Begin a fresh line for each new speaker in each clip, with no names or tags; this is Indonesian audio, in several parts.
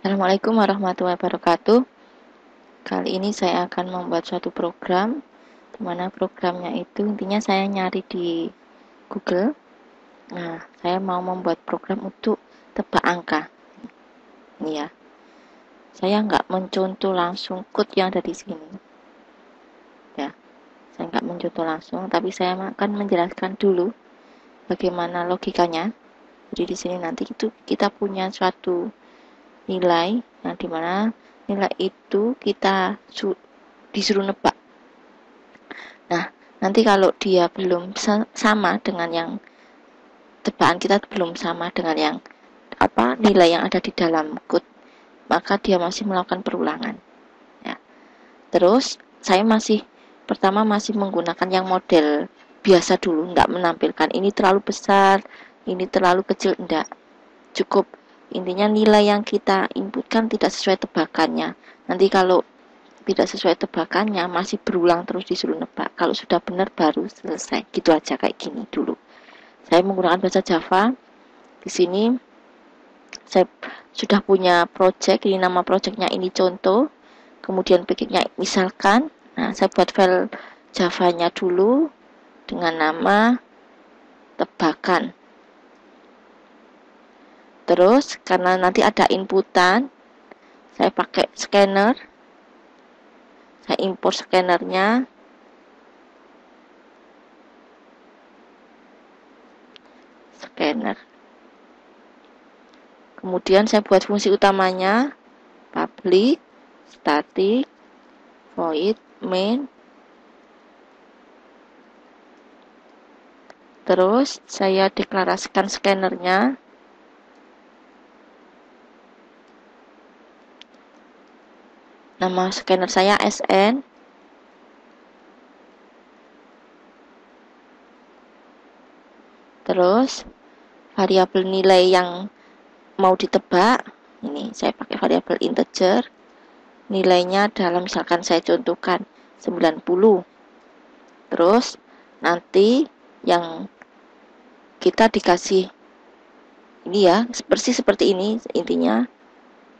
Assalamualaikum warahmatullahi wabarakatuh. Kali ini saya akan membuat suatu program, di mana programnya itu intinya saya nyari di Google. Nah, saya mau membuat program untuk tebak angka. Ini ya, saya nggak mencontoh langsung code yang ada di sini. Ya, saya nggak mencontoh langsung, tapi saya akan menjelaskan dulu bagaimana logikanya. Jadi di sini nanti itu kita punya suatu nilai, yang dimana nilai itu kita disuruh nebak. Nah, nanti kalau dia belum sama dengan yang tebakan kita belum sama dengan yang nilai yang ada di dalam code, maka dia masih melakukan perulangan. Ya. Terus saya masih menggunakan yang model biasa dulu, nggak menampilkan ini terlalu besar, ini terlalu kecil, enggak. Cukup intinya nilai yang kita inputkan tidak sesuai tebakannya. Nanti kalau tidak sesuai tebakannya masih berulang terus disuruh nebak. Kalau sudah benar baru selesai. Gitu aja, kayak gini dulu. Saya menggunakan bahasa Java. Di sini saya sudah punya project. Ini nama projectnya ini contoh. Kemudian bikinnya misalkan. Nah, saya buat file Java-nya dulu dengan nama tebakan. Terus karena nanti ada inputan, saya pakai scanner. Saya import scannernya. Scanner. Kemudian saya buat fungsi utamanya public, static, void, main. Terus saya deklarasikan scannernya. Nama scanner saya SN. Terus variabel nilai yang mau ditebak, ini saya pakai variabel integer. Nilainya dalam misalkan saya contohkan 90. Terus nanti yang kita dikasih ini ya, persis seperti ini intinya,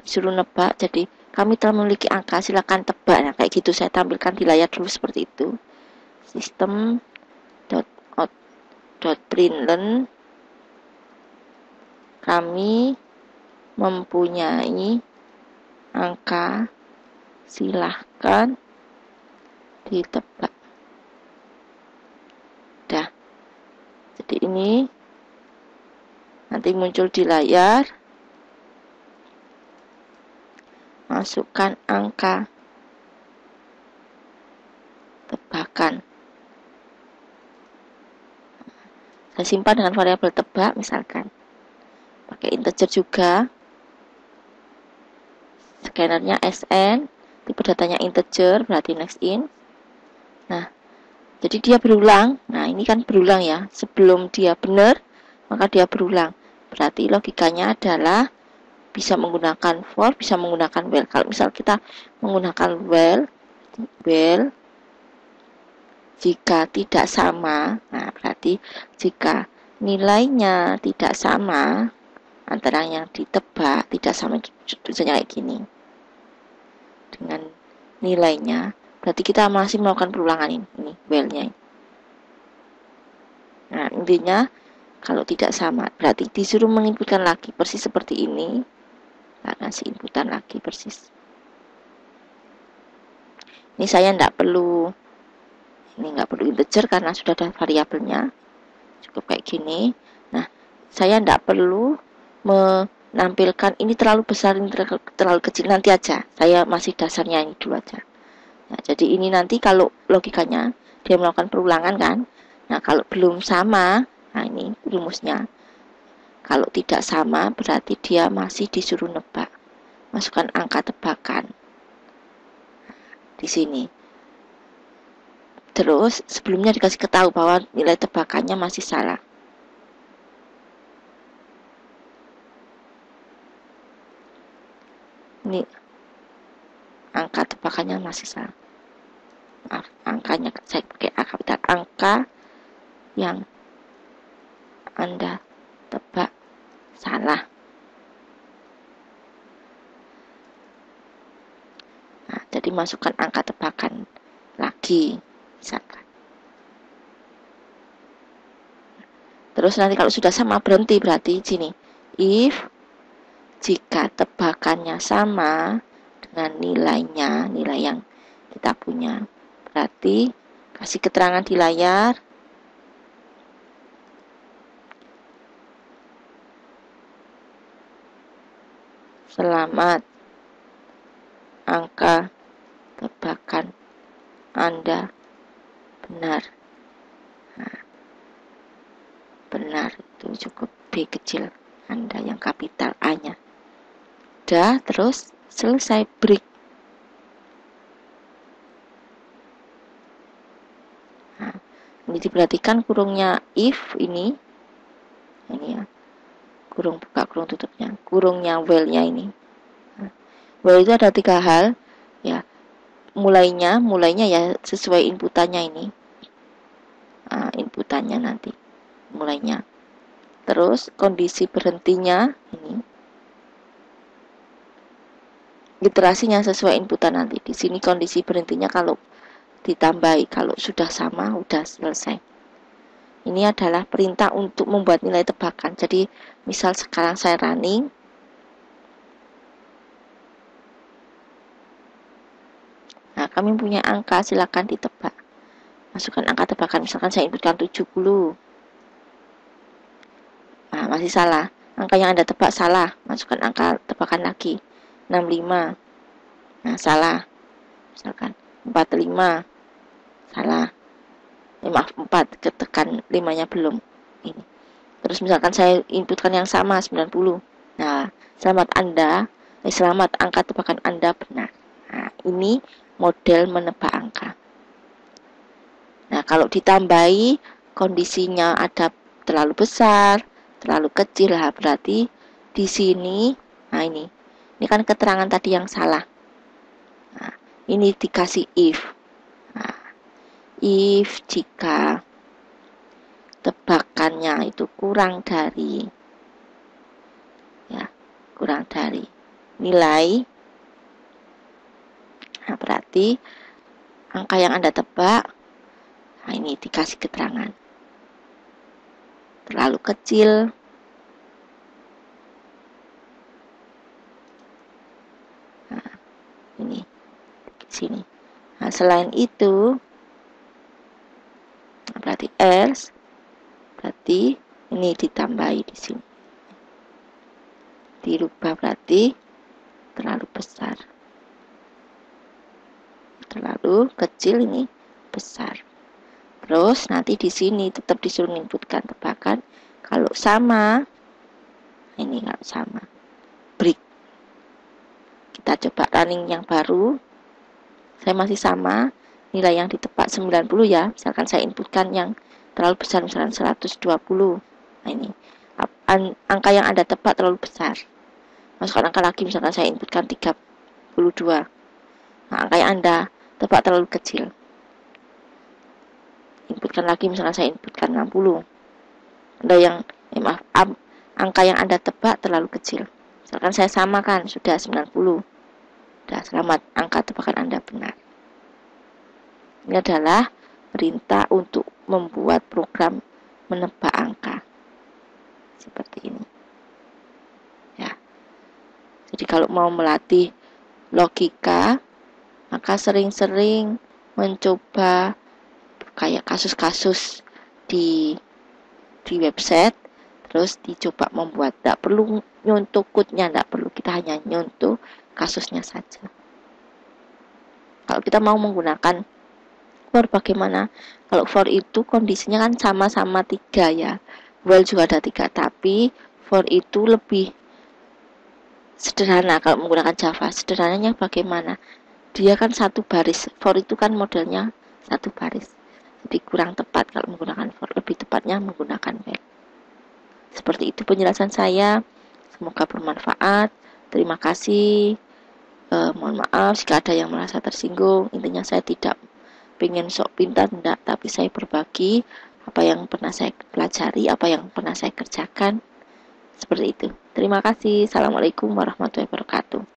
disuruh nebak. Jadi kami telah memiliki angka, silakan tebak. Nah, kayak gitu saya tampilkan di layar dulu seperti itu. Sistem println kami mempunyai angka, silahkan ditebak. Dah. Jadi ini nanti muncul di layar. Masukkan angka tebakan. Saya simpan dengan variabel tebak misalkan. Pakai integer juga. Scannernya SN, tipe datanya integer, berarti next in. Nah, jadi dia berulang. Nah, ini kan berulang ya. Sebelum dia benar, maka dia berulang. Berarti logikanya adalah bisa menggunakan for, bisa menggunakan while. Kalau misal kita menggunakan while jika tidak sama, nah berarti jika nilainya tidak sama antara yang ditebak, tidak sama, tulisannya kayak gini dengan nilainya, berarti kita masih melakukan perulangan ini while-nya. Nah, intinya kalau tidak sama berarti disuruh menginputkan lagi persis seperti ini. Nah, kasih inputan lagi persis. Ini saya nggak perlu integer karena sudah ada variabelnya. Cukup kayak gini. Nah, saya nggak perlu menampilkan ini terlalu besar, ini terlalu kecil, nanti aja. Saya masih dasarnya ini dulu aja. Nah, jadi ini nanti kalau logikanya dia melakukan perulangan kan. Nah, kalau belum sama, nah ini rumusnya. Kalau tidak sama berarti dia masih disuruh nebak. Masukkan angka tebakan. Di sini. Terus sebelumnya dikasih ketahui bahwa nilai tebakannya masih salah. Ini angka tebakannya masih salah. Maaf, angkanya saya pakai kapital. Angka yang Anda tebak salah. Jadi masukkan angka tebakan lagi, misalkan. Terus nanti kalau sudah sama berhenti, berarti sini if jika tebakannya sama dengan nilainya, nilai yang kita punya, berarti kasih keterangan di layar. Selamat, angka tebakan Anda benar. Nah, benar itu cukup B kecil Anda yang kapital A-nya. Udah, terus selesai, break. Nah, ini diperhatikan kurungnya if ini ya, kurung buka, kurung tutupnya, kurungnya while-nya ini. Nah, while itu ada 3 hal ya. Mulainya ya sesuai inputannya ini. Nah, inputannya nanti mulainya. Terus kondisi berhentinya ini. Iterasinya sesuai inputan nanti. Di sini kondisi berhentinya kalau ditambahi, kalau sudah sama udah selesai. Ini adalah perintah untuk membuat nilai tebakan. Jadi misal sekarang saya running, nah kami punya angka, silakan ditebak. Masukkan angka tebakan, misalkan saya inputkan 70. Nah, masih salah. Angka yang Anda tebak salah. Masukkan angka tebakan lagi. 65. Nah, salah. Misalkan 45. Salah. Maaf, 4. Ketekan 5-nya belum. Ini. Terus misalkan saya inputkan yang sama, 90. Nah, selamat angka tebakan Anda benar. Nah, ini model menebak angka. Nah, kalau ditambahi kondisinya ada terlalu besar, terlalu kecil, lah berarti di sini, nah ini kan keterangan tadi yang salah. Nah, ini dikasih if. Nah, if jika tebakannya itu kurang dari nilai, nah berarti angka yang Anda tebak, nah ini dikasih keterangan terlalu kecil, nah ini di sini. Nah, selain itu, nah, berarti else, berarti ini ditambahi di sini, dirubah berarti terlalu besar, terlalu kecil, ini besar. Terus nanti di sini tetap disuruh inputkan tebakan. Kalau sama, ini kalau sama, break. Kita coba running yang baru. Saya masih sama, nilai yang ditebak 90 ya. Misalkan saya inputkan yang terlalu besar, misalkan 120. Nah ini, angka yang Anda tebak terlalu besar. Masukkan angka lagi, misalkan saya inputkan 32. Nah, angka yang Anda tebak terlalu kecil. Inputkan lagi, misalkan saya inputkan 60. Ada yang angka yang Anda tebak terlalu kecil. Misalkan saya samakan, sudah 90. Sudah, selamat, angka tebakan Anda benar. Ini adalah perintah untuk membuat program menebak angka. Seperti ini. Ya. Jadi kalau mau melatih logika, maka sering-sering mencoba kayak kasus-kasus di website, terus dicoba membuat. Tidak perlu nyontoh code-nya, tidak perlu, kita hanya nyontoh kasusnya saja. Kalau kita mau menggunakan for, bagaimana? Kalau for itu kondisinya kan sama-sama 3 ya, while juga ada 3, tapi for itu lebih sederhana. Kalau menggunakan Java, sederhananya bagaimana? Dia kan satu baris, for itu kan modelnya satu baris, jadi kurang tepat kalau menggunakan for, lebih tepatnya menggunakan while. Seperti itu penjelasan saya, semoga bermanfaat. Terima kasih. Mohon maaf jika ada yang merasa tersinggung. Intinya saya tidak pengen sok pintar, enggak, tapi saya berbagi apa yang pernah saya pelajari, apa yang pernah saya kerjakan. Seperti itu. Terima kasih. Assalamualaikum warahmatullahi wabarakatuh.